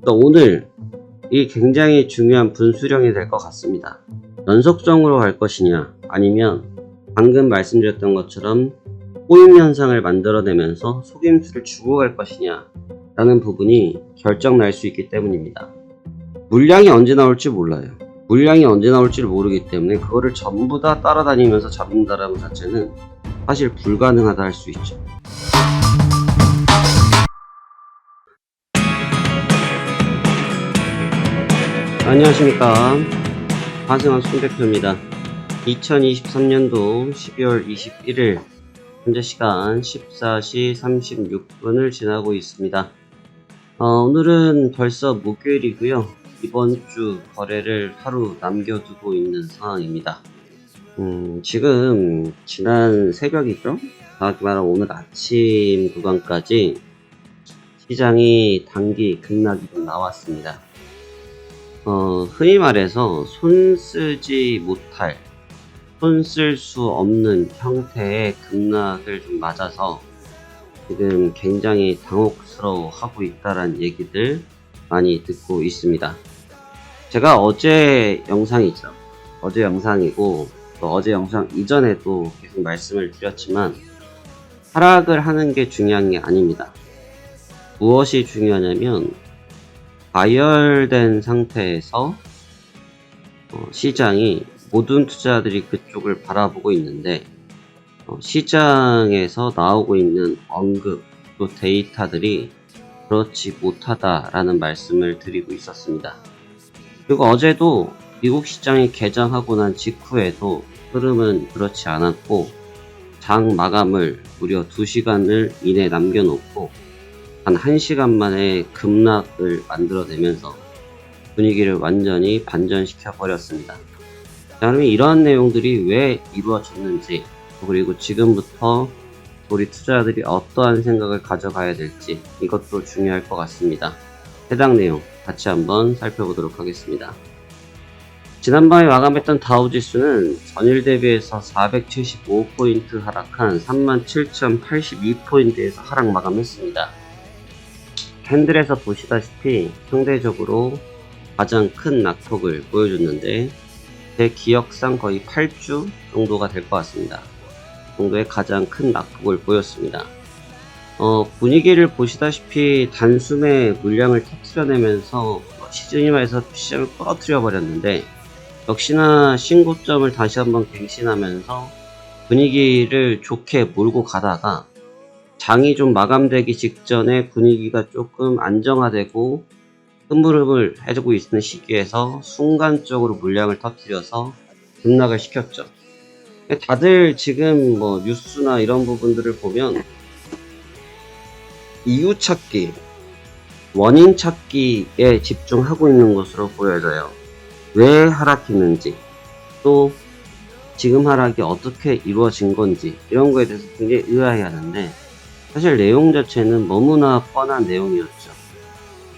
오늘 이 굉장히 중요한 분수령이 될 것 같습니다. 연속성으로 갈 것이냐, 아니면 방금 말씀드렸던 것처럼 꼬임 현상을 만들어내면서 속임수를 주고 갈 것이냐 라는 부분이 결정 날 수 있기 때문입니다. 물량이 언제 나올지 몰라요. 물량이 언제 나올지를 모르기 때문에 그거를 전부 다 따라다니면서 잡는다라는 것 자체는 사실 불가능하다 할 수 있죠. 안녕하십니까, 화승학 손대표입니다. 2023년도 12월 21일 현재 시간 14시 36분을 지나고 있습니다. 오늘은 벌써 목요일이고요. 이번 주 거래를 하루 남겨두고 있는 상황입니다. 지금 지난 새벽이죠? 정확히 말하면 오늘 아침 구간까지 시장이 단기 급락이 좀 나왔습니다. 흔히 말해서 손 쓰지 못할, 손 쓸 수 없는 형태의 급락을 좀 맞아서 지금 굉장히 당혹스러워하고 있다라는 얘기들 많이 듣고 있습니다. 제가 어제 영상이죠. 어제 영상이고 또 어제 영상 이전에도 계속 말씀을 드렸지만 하락을 하는 게 중요한 게 아닙니다. 무엇이 중요하냐면 가열된 상태에서 시장이 모든 투자자들이 그쪽을 바라보고 있는데 시장에서 나오고 있는 언급 또 데이터들이 그렇지 못하다라는 말씀을 드리고 있었습니다. 그리고 어제도 미국 시장이 개장하고 난 직후에도 흐름은 그렇지 않았고 장 마감을 무려 2시간을 이내 남겨놓고 한 1시간 만에 급락을 만들어내면서 분위기를 완전히 반전시켜 버렸습니다. 자, 그러면 이러한 내용들이 왜 이루어졌는지, 그리고 지금부터 우리 투자자들이 어떠한 생각을 가져가야 될지, 이것도 중요할 것 같습니다. 해당 내용 같이 한번 살펴보도록 하겠습니다. 지난번에 마감했던 다우지수는 전일 대비해서 475포인트 하락한 37,082포인트에서 하락 마감했습니다. 캔들에서 보시다시피 상대적으로 가장 큰 낙폭을 보여줬는데 제 기억상 거의 8주 정도가 될 것 같습니다. 정도의 가장 큰 낙폭을 보였습니다. 분위기를 보시다시피 단숨에 물량을 터트려내면서 시즌이 말해서 시장을 끌어뜨려 버렸는데 역시나 신고점을 다시 한번 갱신하면서 분위기를 좋게 몰고 가다가 장이 좀 마감되기 직전에 분위기가 조금 안정화되고 흐물흐물 해주고 있는 시기에서 순간적으로 물량을 터뜨려서 급락을 시켰죠. 다들 지금 뭐 뉴스나 이런 부분들을 보면 이유 찾기, 원인 찾기에 집중하고 있는 것으로 보여져요. 왜 하락했는지, 또 지금 하락이 어떻게 이루어진 건지 이런 거에 대해서 굉장히 의아해하는데 사실 내용 자체는 너무나 뻔한 내용이었죠.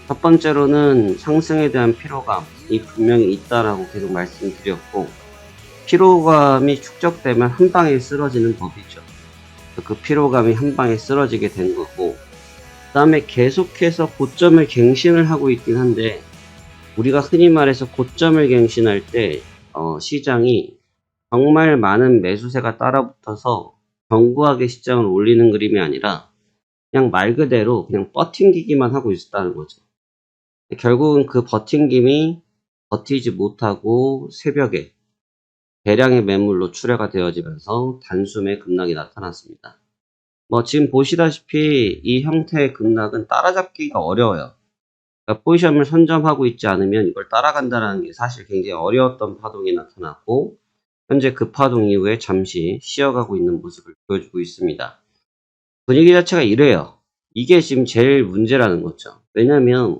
첫 번째로는 상승에 대한 피로감이 분명히 있다라고 계속 말씀드렸고, 피로감이 축적되면 한 방에 쓰러지는 법이죠. 그 피로감이 한 방에 쓰러지게 된 거고, 그 다음에 계속해서 고점을 갱신을 하고 있긴 한데, 우리가 흔히 말해서 고점을 갱신할 때 시장이 정말 많은 매수세가 따라붙어서 견고하게 시장을 올리는 그림이 아니라 그냥 말 그대로 그냥 버팅기기만 하고 있었다는 거죠. 결국은 그 버팅김이 버티지 못하고 새벽에 대량의 매물로 출회가 되어지면서 단숨에 급락이 나타났습니다. 지금 보시다시피 이 형태의 급락은 따라잡기가 어려워요. 그러니까 포지션을 선점하고 있지 않으면 이걸 따라간다는 게 사실 굉장히 어려웠던 파동이 나타났고, 현재 그 파동 이후에 잠시 쉬어가고 있는 모습을 보여주고 있습니다. 분위기 자체가 이래요. 이게 지금 제일 문제라는 거죠. 왜냐면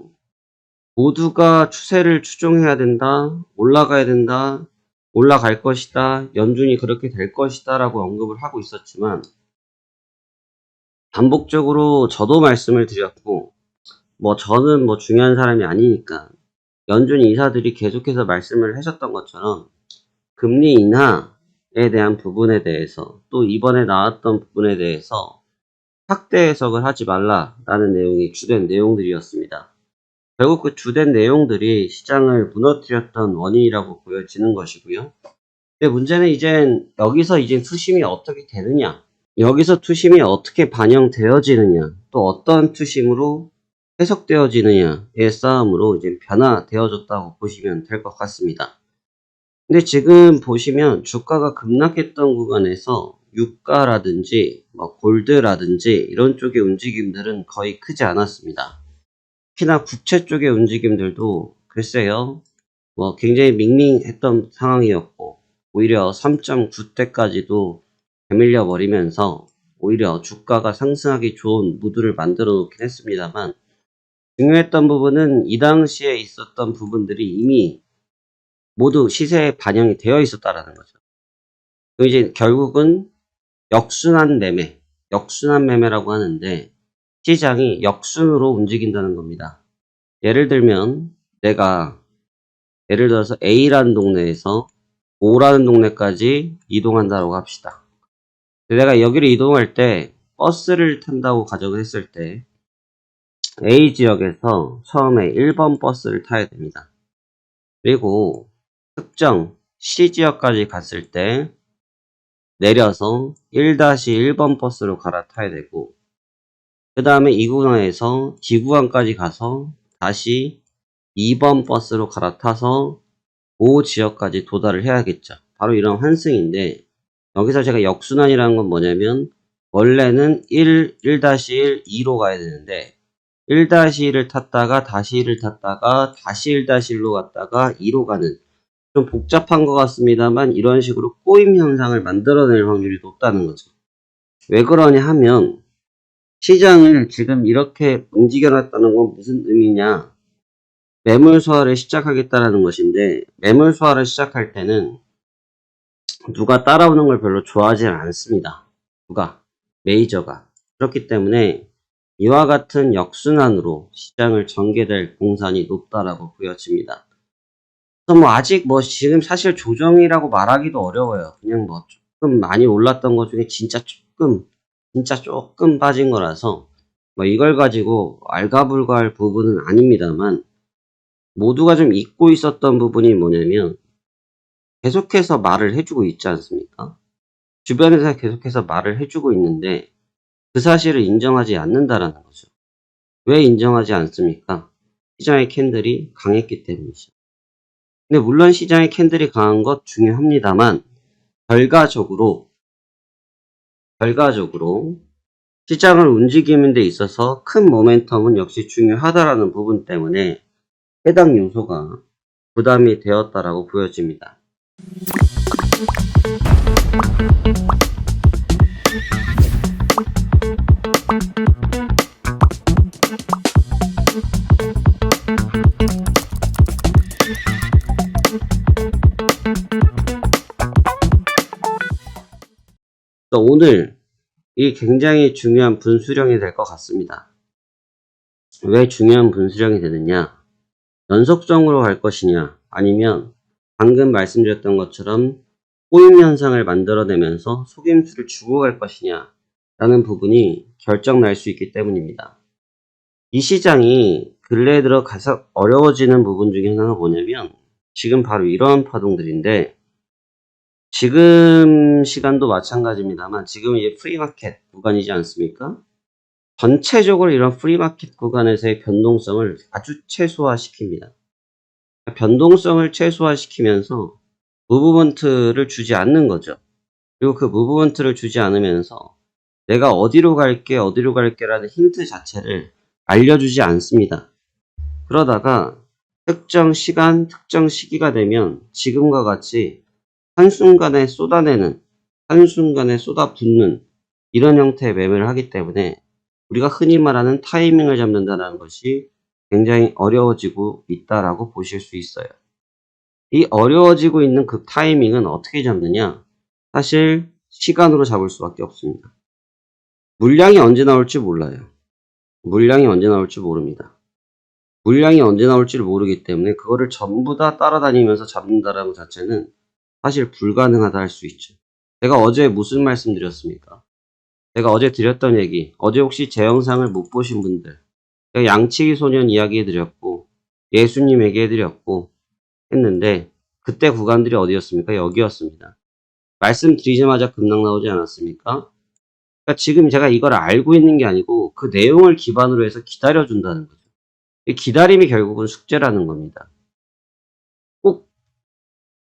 모두가 추세를 추종해야 된다, 올라가야 된다, 올라갈 것이다, 연준이 그렇게 될 것이다 라고 언급을 하고 있었지만 반복적으로 저도 말씀을 드렸고, 저는 중요한 사람이 아니니까 연준 이사들이 계속해서 말씀을 하셨던 것처럼 금리 인하에 대한 부분에 대해서, 또 이번에 나왔던 부분에 대해서 확대 해석을 하지 말라라는 내용이 주된 내용들이었습니다. 결국 그 주된 내용들이 시장을 무너뜨렸던 원인이라고 보여지는 것이고요. 근데 문제는 여기서 투심이 어떻게 되느냐, 여기서 투심이 어떻게 반영되어지느냐, 또 어떤 투심으로 해석되어지느냐의 싸움으로 변화되어졌다고 보시면 될 것 같습니다. 근데 지금 보시면 주가가 급락했던 구간에서 유가라든지 골드라든지 이런 쪽의 움직임들은 거의 크지 않았습니다. 특히나 국채 쪽의 움직임들도 글쎄요, 굉장히 밍밍했던 상황이었고, 오히려 3.9대까지도 되밀려 버리면서 오히려 주가가 상승하기 좋은 무드를 만들어 놓긴 했습니다만, 중요했던 부분은 이 당시에 있었던 부분들이 이미 모두 시세에 반영이 되어 있었다라는 거죠. 결국은 역순환 매매라고 하는데, 시장이 역순으로 움직인다는 겁니다. 예를 들어서 A라는 동네에서 O라는 동네까지 이동한다고 합시다. 내가 여기를 이동할 때 버스를 탄다고 가정을 했을 때 A 지역에서 처음에 1번 버스를 타야 됩니다. 그리고 특정 C 지역까지 갔을 때 내려서 1-1번 버스로 갈아타야 되고, 그 다음에 이 구간에서 D 구간까지 가서 다시 2번 버스로 갈아타서 O 지역까지 도달을 해야겠죠. 바로 이런 환승인데, 여기서 제가 역순환이라는 건 뭐냐면, 원래는 1-1, 2로 가야 되는데 1-1을 탔다가 다시 1을 탔다가 다시 1-1로 갔다가 2로 가는, 좀 복잡한 것 같습니다만 이런 식으로 꼬임 현상을 만들어낼 확률이 높다는 거죠. 왜 그러냐 하면, 시장을 지금 이렇게 움직여놨다는 건 무슨 의미냐, 매물 소화를 시작하겠다라는 것인데, 매물 소화를 시작할 때는 누가 따라오는 걸 별로 좋아하지 않습니다. 메이저가. 그렇기 때문에 이와 같은 역순환으로 시장을 전개될 공산이 높다라고 보여집니다. 그래서 아직 지금 사실 조정이라고 말하기도 어려워요. 그냥 조금 많이 올랐던 것 중에 진짜 조금 빠진 거라서 이걸 가지고 알가불가할 부분은 아닙니다만, 모두가 좀 잊고 있었던 부분이 뭐냐면, 계속해서 말을 해주고 있지 않습니까? 주변에서 계속해서 말을 해주고 있는데 그 사실을 인정하지 않는다라는 거죠. 왜 인정하지 않습니까? 시장의 캔들이 강했기 때문이죠. 근데 물론 시장의 캔들이 강한 것 중요합니다만, 결과적으로 시장을 움직이는 데 있어서 큰 모멘텀은 역시 중요하다라는 부분 때문에 해당 요소가 부담이 되었다라고 보여집니다. 오늘 이 굉장히 중요한 분수령이 될 것 같습니다. 왜 중요한 분수령이 되느냐? 연속성으로 갈 것이냐, 아니면 방금 말씀드렸던 것처럼 꼬임 현상을 만들어내면서 속임수를 주고 갈 것이냐 라는 부분이 결정 날 수 있기 때문입니다. 이 시장이 근래에 들어 가장 어려워지는 부분 중에 하나가 뭐냐면, 지금 바로 이런 파동들인데, 지금 시간도 마찬가지입니다만 지금은 이제 프리마켓 구간이지 않습니까? 전체적으로 이런 프리마켓 구간에서의 변동성을 아주 최소화시킵니다. 변동성을 최소화시키면서 무브먼트를 주지 않는 거죠. 그리고 그 무브먼트를 주지 않으면서 내가 어디로 갈게 라는 힌트 자체를 알려주지 않습니다. 그러다가 특정 시간, 특정 시기가 되면 지금과 같이 한순간에 쏟아내는, 한순간에 쏟아붓는 이런 형태의 매매를 하기 때문에 우리가 흔히 말하는 타이밍을 잡는다는 것이 굉장히 어려워지고 있다라고 보실 수 있어요. 이 어려워지고 있는 그 타이밍은 어떻게 잡느냐? 사실 시간으로 잡을 수밖에 없습니다. 물량이 언제 나올지 몰라요. 물량이 언제 나올지 모릅니다. 물량이 언제 나올지를 모르기 때문에 그거를 전부 다 따라다니면서 잡는다라는 것 자체는 사실 불가능하다 할 수 있죠. 제가 어제 무슨 말씀 드렸습니까? 제가 어제 드렸던 얘기, 어제 혹시 제 영상을 못 보신 분들, 제가 양치기 소년 이야기 드렸고, 예수님에게 해드렸고 했는데 그때 구간들이 어디였습니까? 여기였습니다. 말씀드리자마자 급락 나오지 않았습니까? 그러니까 지금 제가 이걸 알고 있는 게 아니고 그 내용을 기반으로 해서 기다려준다는 거죠. 이 기다림이 결국은 숙제라는 겁니다. 꼭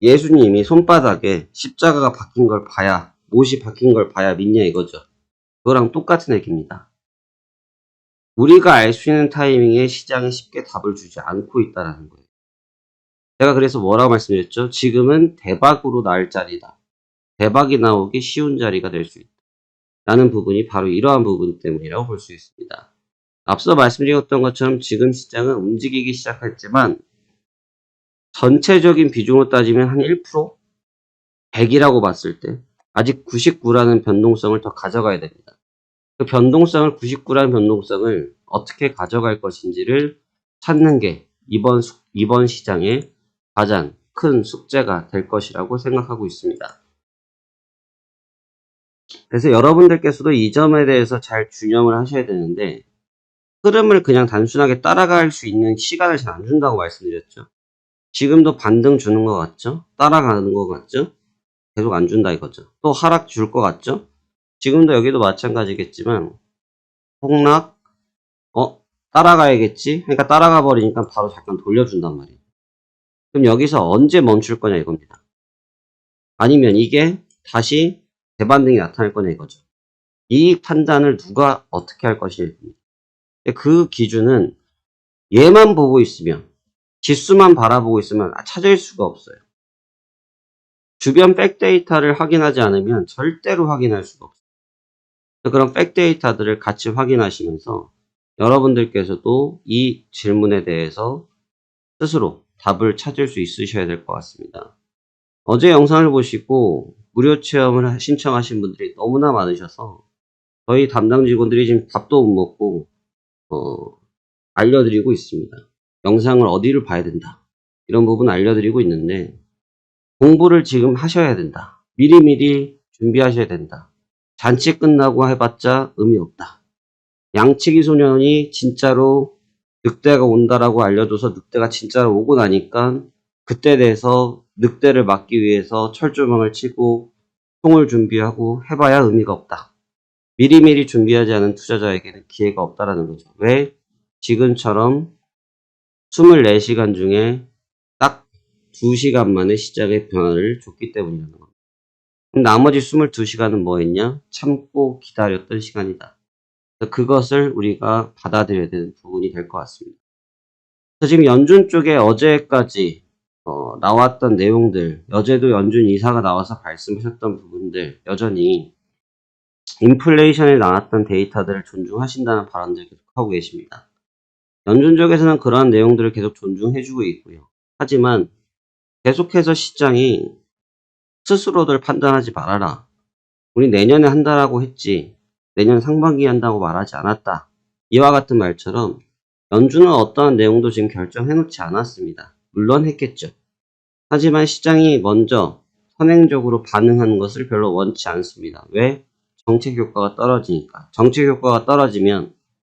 예수님이 손바닥에 십자가가 박힌 걸 봐야, 못이 박힌 걸 봐야 믿냐 이거죠. 그거랑 똑같은 얘기입니다. 우리가 알 수 있는 타이밍에 시장이 쉽게 답을 주지 않고 있다는 거예요. 제가 그래서 뭐라고 말씀드렸죠? 지금은 대박으로 나을 자리다. 대박이 나오기 쉬운 자리가 될 수 있다. 라는 부분이 바로 이러한 부분 때문이라고 볼 수 있습니다. 앞서 말씀드렸던 것처럼 지금 시장은 움직이기 시작했지만 전체적인 비중으로 따지면 한 1%? 100이라고 봤을 때 아직 99라는 변동성을 더 가져가야 됩니다. 그 변동성을 99라는 변동성을 어떻게 가져갈 것인지를 찾는 게 이번 시장의 가장 큰 숙제가 될 것이라고 생각하고 있습니다. 그래서 여러분들께서도 이 점에 대해서 잘 준영을 하셔야 되는데 흐름을 그냥 단순하게 따라갈 수 있는 시간을 잘 안 준다고 말씀드렸죠. 지금도 반등 주는 것 같죠? 따라가는 것 같죠? 계속 안 준다 이거죠. 또 하락 줄 것 같죠? 지금도 여기도 마찬가지겠지만 폭락, 따라가야겠지? 그러니까 따라가 버리니까 바로 잠깐 돌려준단 말이에요. 그럼 여기서 언제 멈출 거냐 이겁니다. 아니면 이게 다시 대반등이 나타날 거냐 이거죠. 이 판단을 누가 어떻게 할 것이냐. 그 기준은 얘만 보고 있으면, 지수만 바라보고 있으면 찾을 수가 없어요. 주변 백데이터를 확인하지 않으면 절대로 확인할 수가 없어요. 그런 백데이터들을 같이 확인하시면서 여러분들께서도 이 질문에 대해서 스스로 답을 찾을 수 있으셔야 될 것 같습니다. 어제 영상을 보시고 무료 체험을 신청하신 분들이 너무나 많으셔서 저희 담당 직원들이 지금 밥도 못 먹고 알려드리고 있습니다. 영상을 어디를 봐야 된다. 이런 부분 알려드리고 있는데 공부를 지금 하셔야 된다. 미리미리 준비하셔야 된다. 잔치 끝나고 해봤자 의미 없다. 양치기 소년이 진짜로 늑대가 온다라고 알려줘서 늑대가 진짜로 오고 나니까 그때 대해서 늑대를 막기 위해서 철조망을 치고 총을 준비하고 해봐야 의미가 없다. 미리미리 준비하지 않은 투자자에게는 기회가 없다라는 거죠. 왜? 지금처럼 24시간 중에 딱 2시간 만에 시장의 변화를 줬기 때문이라는 겁니다. 나머지 22시간은 뭐 했냐? 참고 기다렸던 시간이다. 그것을 우리가 받아들여야 되는 부분이 될 것 같습니다. 그래서 지금 연준 쪽에 어제까지 나왔던 내용들, 어제도 연준 이사가 나와서 말씀하셨던 부분들, 여전히 인플레이션에 나왔던 데이터들을 존중하신다는 발언들을 계속 하고 계십니다. 연준 쪽에서는 그러한 내용들을 계속 존중해주고 있고요. 하지만 계속해서 시장이 스스로들 판단하지 말아라. 우리 내년에 한다라고 했지 내년 상반기에 한다고 말하지 않았다. 이와 같은 말처럼 연준은 어떠한 내용도 지금 결정해놓지 않았습니다. 물론 했겠죠. 하지만 시장이 먼저 선행적으로 반응하는 것을 별로 원치 않습니다. 왜? 정책 효과가 떨어지니까. 정책 효과가 떨어지면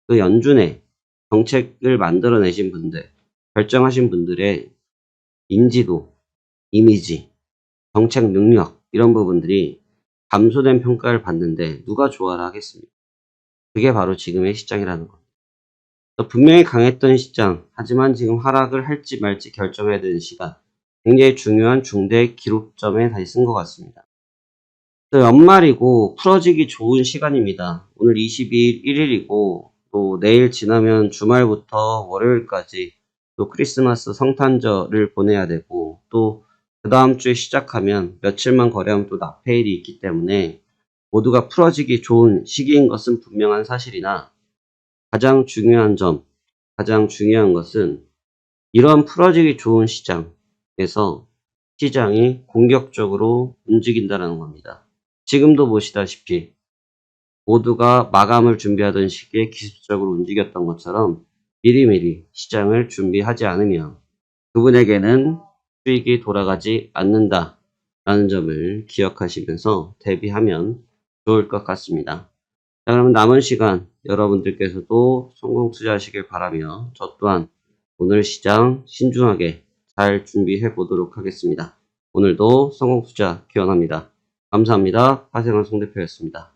그 연준의 정책을 만들어내신 분들, 결정하신 분들의 인지도, 이미지, 정책 능력 이런 부분들이 감소된 평가를 받는데 누가 좋아라 하겠습니까? 그게 바로 지금의 시장이라는 겁니다. 분명히 강했던 시장, 하지만 지금 하락을 할지 말지 결정해야 되는 시간, 굉장히 중요한 중대 기록점에 다시 쓴 것 같습니다. 연말이고 풀어지기 좋은 시간입니다. 오늘 22일 1일이고 또 내일 지나면 주말부터 월요일까지 또 크리스마스 성탄절을 보내야 되고 또 그 다음 주에 시작하면 며칠만 거래하면 또 납페일이 있기 때문에 모두가 풀어지기 좋은 시기인 것은 분명한 사실이나 가장 중요한 것은 이런 풀어지기 좋은 시장에서 시장이 공격적으로 움직인다는 겁니다. 지금도 보시다시피 모두가 마감을 준비하던 시기에 기습적으로 움직였던 것처럼 미리미리 시장을 준비하지 않으면 그분에게는 수익이 돌아가지 않는다라는 점을 기억하시면서 대비하면 좋을 것 같습니다. 자, 그러면 남은 시간 여러분들께서도 성공 투자하시길 바라며 저 또한 오늘 시장 신중하게 잘 준비해 보도록 하겠습니다. 오늘도 성공 투자 기원합니다. 감사합니다. 하생환 송대표였습니다.